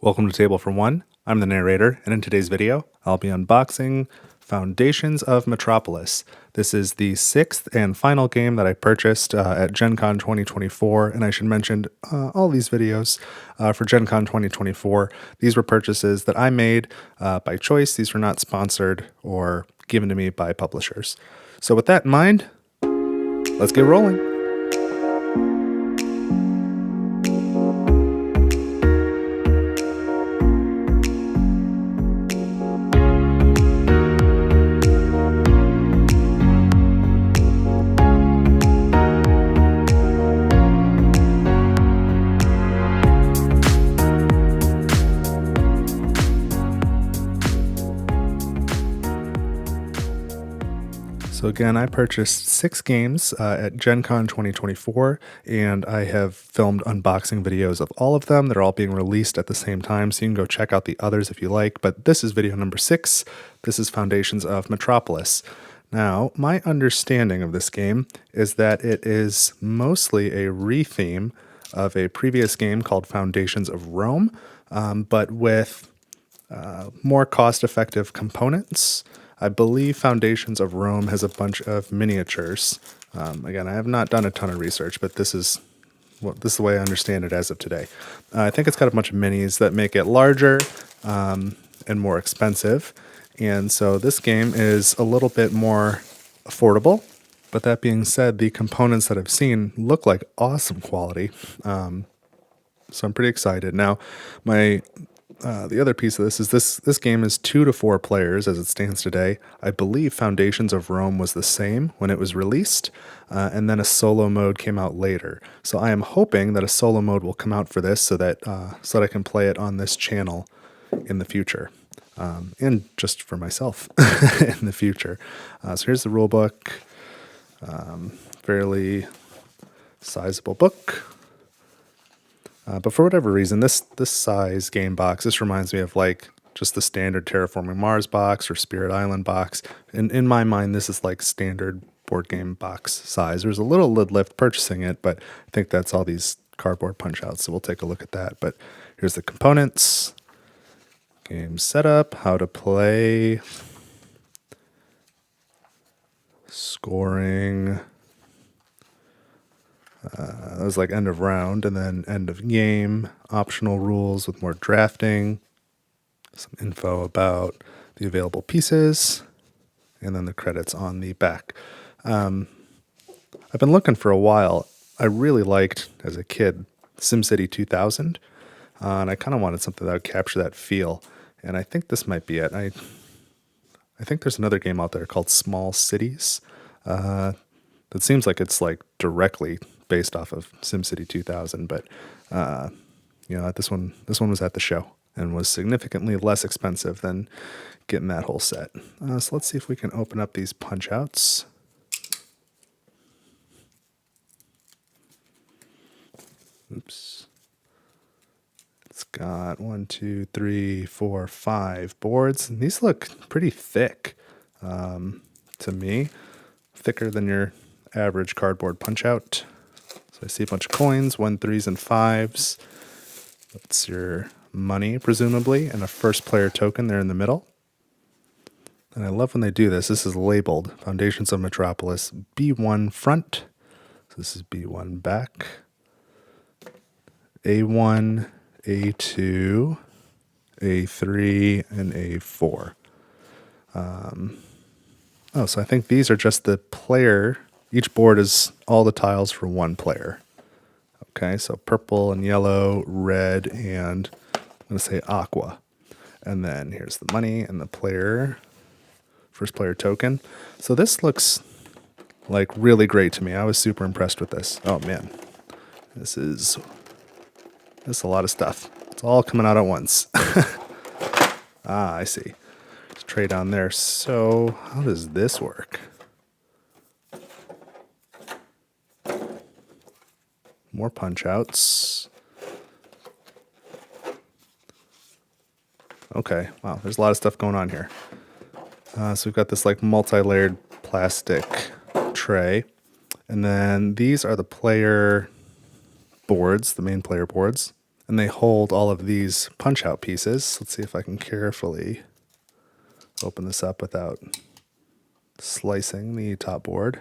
Welcome to Table for One. I'm the narrator, and in today's video, I'll be unboxing Foundations of Metropolis. This is the sixth and final game that I purchased at Gen Con 2024, and I should mention all these videos for Gen Con 2024. These were purchases that I made by choice. These were not sponsored or given to me by publishers. So with that in mind, let's get rolling. So again, I purchased 6 games at Gen Con 2024, and I have filmed unboxing videos of all of them. They're all being released at the same time, so you can go check out the others if you like. But this is video number 6. This is Foundations of Metropolis. Now, my understanding of this game is that it is mostly a re-theme of a previous game called Foundations of Rome, but with more cost-effective components. I believe Foundations of Rome has a bunch of miniatures. Again, I have not done a ton of research, but this is the way I understand it as of today. I think it's got a bunch of minis that make it larger and more expensive. And so this game is a little bit more affordable. But that being said, the components that I've seen look like awesome quality. So I'm pretty excited. Now, the other piece of this is this game is 2 to 4 players as it stands today. I believe Foundations of Rome was the same when it was released, and then a solo mode came out later. So I am hoping that a solo mode will come out for this so that I can play it on this channel in the future, and just for myself in the future. So here's the rule book, fairly sizable book. But for whatever reason, this size game box, this reminds me of like just the standard Terraforming Mars box or Spirit Island box. And in my mind, this is like standard board game box size. There's a little lid lift purchasing it, but I think that's all these cardboard punch outs. So we'll take a look at that. But here's the components, game setup, how to play, scoring. That was like end of round, and then end of game, optional rules with more drafting, some info about the available pieces, and then the credits on the back. I've been looking for a while. I really liked, as a kid, SimCity 2000, and I kind of wanted something that would capture that feel, and I think this might be it. I think there's another game out there called Small Cities that seems like it's like directly based off of SimCity 2000, but this one was at the show and was significantly less expensive than getting that whole set. So let's see if we can open up these punch outs. Oops. It's got 1, 2, 3, 4, 5 boards, and these look pretty thick to me, thicker than your average cardboard punch out. So I see a bunch of coins, 1, 3s, and 5s. That's your money, presumably, and a first player token there in the middle. And I love when they do this. This is labeled Foundations of Metropolis B1 front. So this is B1 back. A1, A2, A3, and A4. So I think these are just the player. Each board is all the tiles for one player. Okay, so purple and yellow, red, and I'm going to say aqua. And then here's the money and the player, first player token. So this looks like really great to me. I was super impressed with this. Oh man, this is a lot of stuff. It's all coming out at once. I see. There's a tray down there. So how does this work? More punch outs. Okay, wow, there's a lot of stuff going on here. So we've got this like multi-layered plastic tray. And then these are the player boards, the main player boards. and they hold all of these punch-out pieces. Let's see if I can carefully open this up without slicing the top board.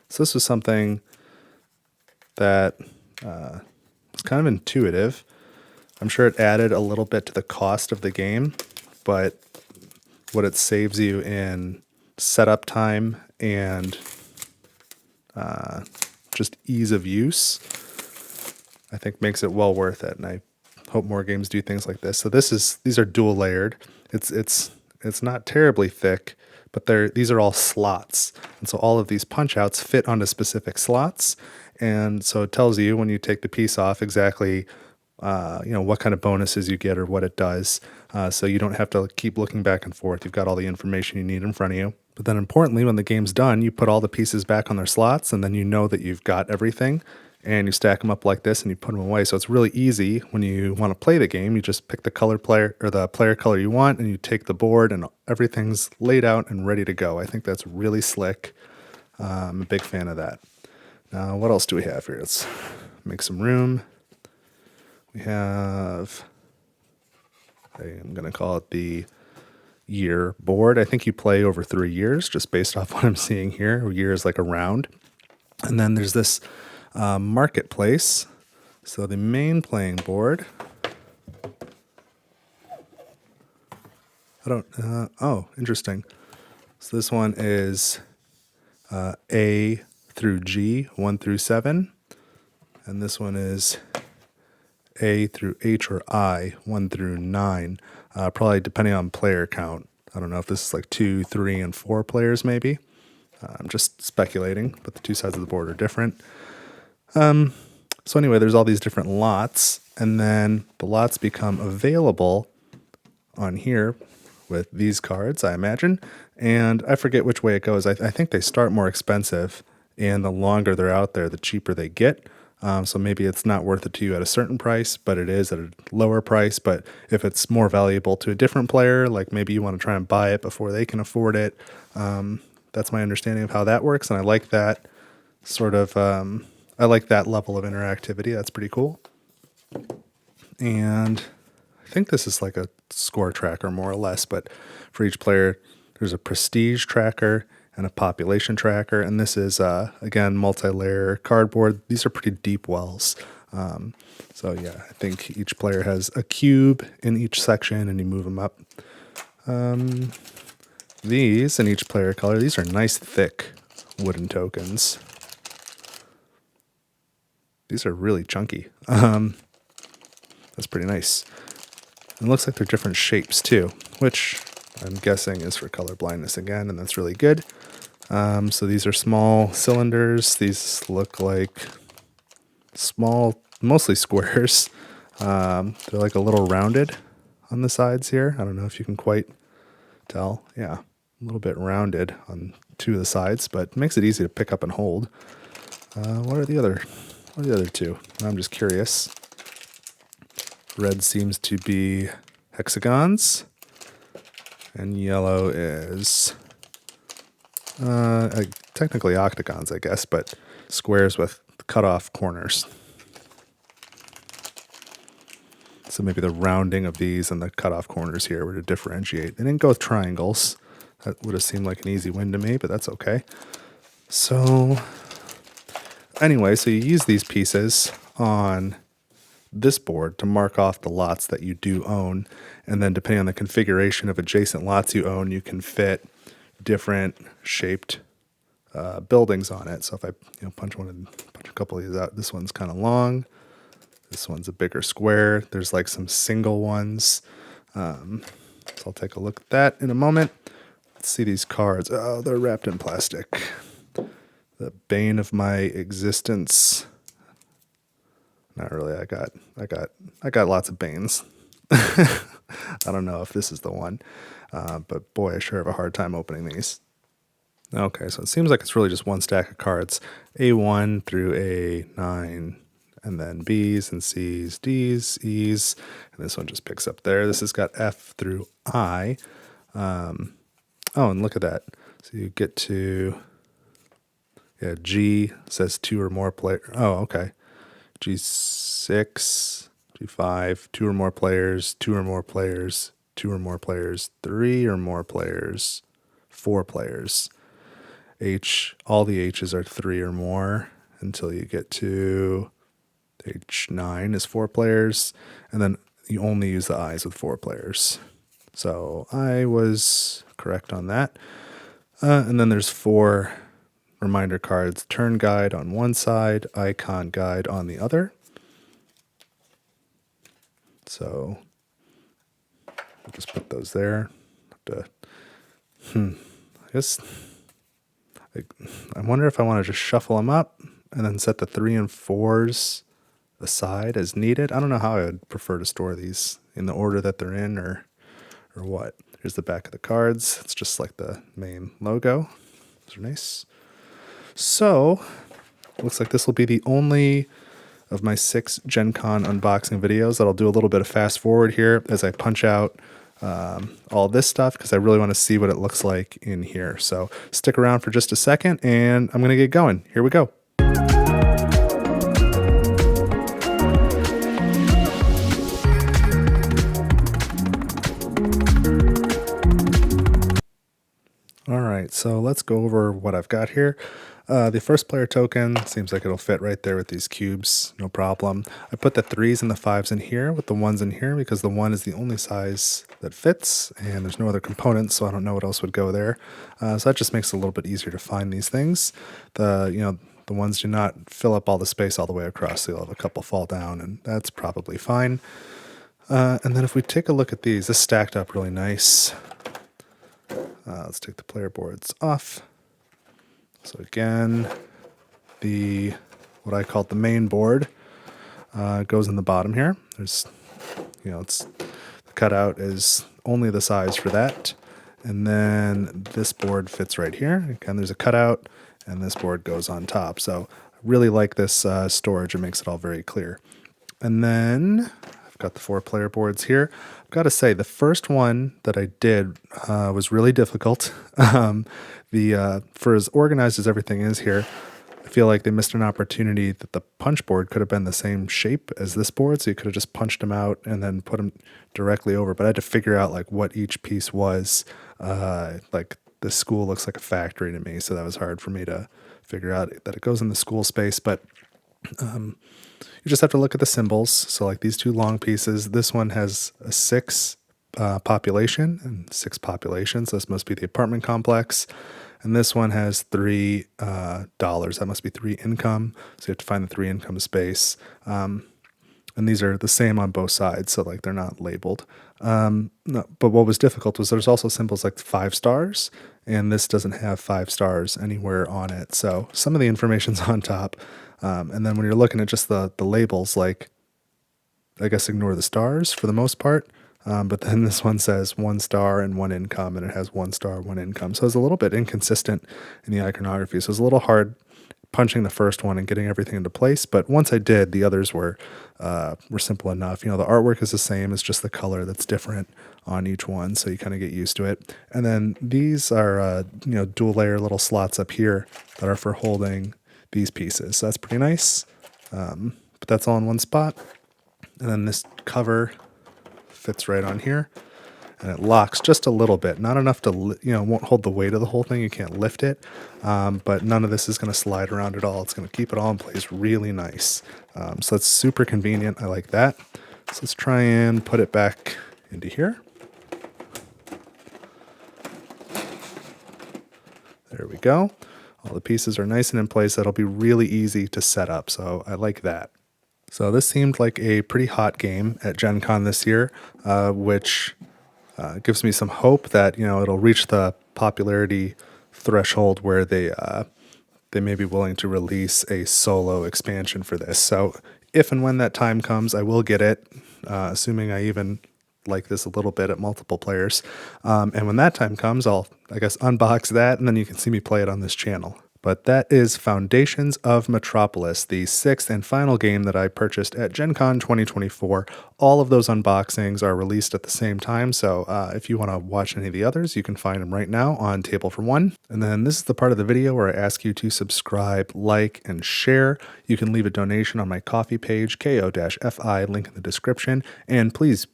So this was something that was kind of intuitive. I'm sure it added a little bit to the cost of the game, but what it saves you in setup time and just ease of use, I think makes it well worth it. And I hope more games do things like this. So these are dual layered. It's not terribly thick, but these are all slots. And so all of these punch outs fit onto specific slots. And so it tells you when you take the piece off exactly what kind of bonuses you get or what it does. So you don't have to keep looking back and forth. You've got all the information you need in front of you. But then importantly, when the game's done, you put all the pieces back on their slots, and then you know that you've got everything, and you stack them up like this and you put them away. So it's really easy when you want to play the game. You just pick the player color you want, and you take the board, and everything's laid out and ready to go. I think that's really slick. I'm a big fan of that. Now, what else do we have here? Let's make some room. We have, I'm going to call it the year board. I think you play over 3 years, just based off what I'm seeing here. A year is like a round. And then there's this marketplace. So the main playing board. Oh, interesting. So this one is A through G, 1 through 7. And this one is A through H or I, 1 through 9, probably depending on player count. I don't know if this is like 2, 3, and 4 players maybe. I'm just speculating, but the two sides of the board are different. So anyway, there's all these different lots, and then the lots become available on here with these cards, I imagine. And I forget which way it goes. I think they start more expensive, and the longer they're out there, the cheaper they get. So maybe it's not worth it to you at a certain price, but it is at a lower price. But if it's more valuable to a different player, like maybe you want to try and buy it before they can afford it, that's my understanding of how that works. And I like that sort of, I like that level of interactivity. That's pretty cool. And I think this is like a score tracker more or less, but for each player, there's a prestige tracker and a population tracker. And this is, again, multi-layer cardboard. These are pretty deep wells. So yeah, I think each player has a cube in each section and you move them up. These in each player color, these are nice thick wooden tokens. These are really chunky. That's pretty nice. It looks like they're different shapes too, which I'm guessing is for color blindness again, and that's really good. So these are small cylinders. These look like small, mostly squares. They're like a little rounded on the sides here. I don't know if you can quite tell. Yeah, a little bit rounded on two of the sides, but it makes it easy to pick up and hold. What are the other two? I'm just curious. Red seems to be hexagons, and yellow is technically octagons, I guess, but squares with cut-off corners. So maybe the rounding of these and the cut-off corners here were to differentiate. They didn't go with triangles. That would have seemed like an easy win to me, but that's okay. So anyway, so you use these pieces on this board to mark off the lots that you do own, and then depending on the configuration of adjacent lots you own, you can fit different shaped buildings on it. So if I punch a couple of these out, this one's kind of long, this one's a bigger square. There's like some single ones. So I'll take a look at that in a moment. Let's see these cards. Oh, they're wrapped in plastic. The bane of my existence. Not really. I got lots of banes. I don't know if this is the one, but boy, I sure have a hard time opening these. Okay, so it seems like it's really just one stack of cards, A1 through A9, and then B's and C's, D's, E's, and this one just picks up there. This has got F through I. Oh, and look at that. So you get to, Yeah, G says 2 or more player. Oh, okay. G6, G5, 2 or more players, 2 or more players, 2 or more players, 3 or more players, 4 players. H, all the H's are 3 or more until you get to H9 is 4 players, and then you only use the I's with 4 players. So I was correct on that. And then there's 4 reminder cards, turn guide on one side, icon guide on the other. So I'll just put those there. I guess I wonder if I want to just shuffle them up and then set the 3 and 4s aside as needed. I don't know how I would prefer to store these, in the order that they're in or what. Here's the back of the cards. It's just like the main logo. Those are nice. So looks like this will be the only of my 6 Gen Con unboxing videos that I'll do a little bit of fast forward here as I punch out all this stuff, because I really want to see what it looks like in here. So stick around for just a second and I'm going to get going. Here we go. All right, so let's go over what I've got here. The first player token seems like it'll fit right there with these cubes, no problem. I put the 3s and the 5s in here with the 1s in here because the 1 is the only size that fits and there's no other components, so I don't know what else would go there. So that just makes it a little bit easier to find these things. The 1s do not fill up all the space all the way across, so you'll have a couple fall down, and that's probably fine. And then if we take a look at these, this stacked up really nice. Let's take the player boards off. So again, what I call the main board goes in the bottom here. There's, the cutout is only the size for that. And then this board fits right here. Again, there's a cutout and this board goes on top. So I really like this storage. It makes it all very clear. And then I've got the 4 player boards here. I've got to say, the first one that I did was really difficult. For as organized as everything is here, I feel like they missed an opportunity that the punch board could have been the same shape as this board, so you could have just punched them out and then put them directly over. But I had to figure out like what each piece was. Like the school looks like a factory to me, so that was hard for me to figure out that it goes in the school space. But you just have to look at the symbols. So like these 2 long pieces, this one has a 6 population and 6 populations. This must be the apartment complex. And this one has $3. That must be 3 income. So you have to find the 3 income space. And these are the same on both sides, so like they're not labeled. No, but what was difficult was there's also symbols like 5 stars, and this doesn't have 5 stars anywhere on it. So some of the information's on top. And then when you're looking at just the labels, like, I guess ignore the stars for the most part. But then this one says 1 star and 1 income, and it has 1 star, 1 income. So it's a little bit inconsistent in the iconography. So it's a little hard punching the first one and getting everything into place. But once I did, the others were simple enough. The artwork is the same. It's just the color that's different on each one. So you kind of get used to it. And then these are, dual layer little slots up here that are for holding these pieces. So that's pretty nice. But that's all in one spot. And then this cover fits right on here, and it locks just a little bit, not enough to, won't hold the weight of the whole thing. You can't lift it, but none of this is going to slide around at all. It's going to keep it all in place really nice. So that's super convenient. I like that. So let's try and put it back into here. There we go. All the pieces are nice and in place. That'll be really easy to set up. So I like that. So this seemed like a pretty hot game at Gen Con this year, which gives me some hope that it'll reach the popularity threshold where they may be willing to release a solo expansion for this. So if and when that time comes, I will get it, assuming I even like this a little bit at multiple players. And when that time comes, I'll, I guess, unbox that, and then you can see me play it on this channel. but that is Foundations of Metropolis, the sixth and final game that I purchased at Gen Con 2024. All of those unboxings are released at the same time, so if you want to watch any of the others, you can find them right now on Table for One. And then this is the part of the video where I ask you to subscribe, like, and share. You can leave a donation on my Ko-fi page, ko-fi, link in the description, and please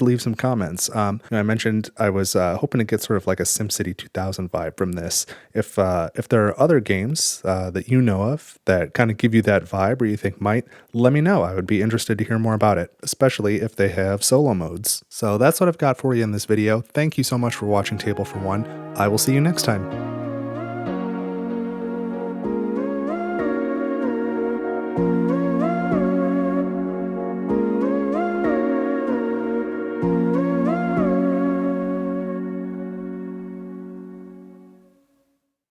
leave some comments. I mentioned I was hoping to get sort of like a SimCity 2000 vibe from this. If there are other games that you know of that kind of give you that vibe or you think might, let me know. I would be interested to hear more about it, especially if they have solo modes. So that's what I've got for you in this video. Thank you so much for watching Table for One. I will see you next time.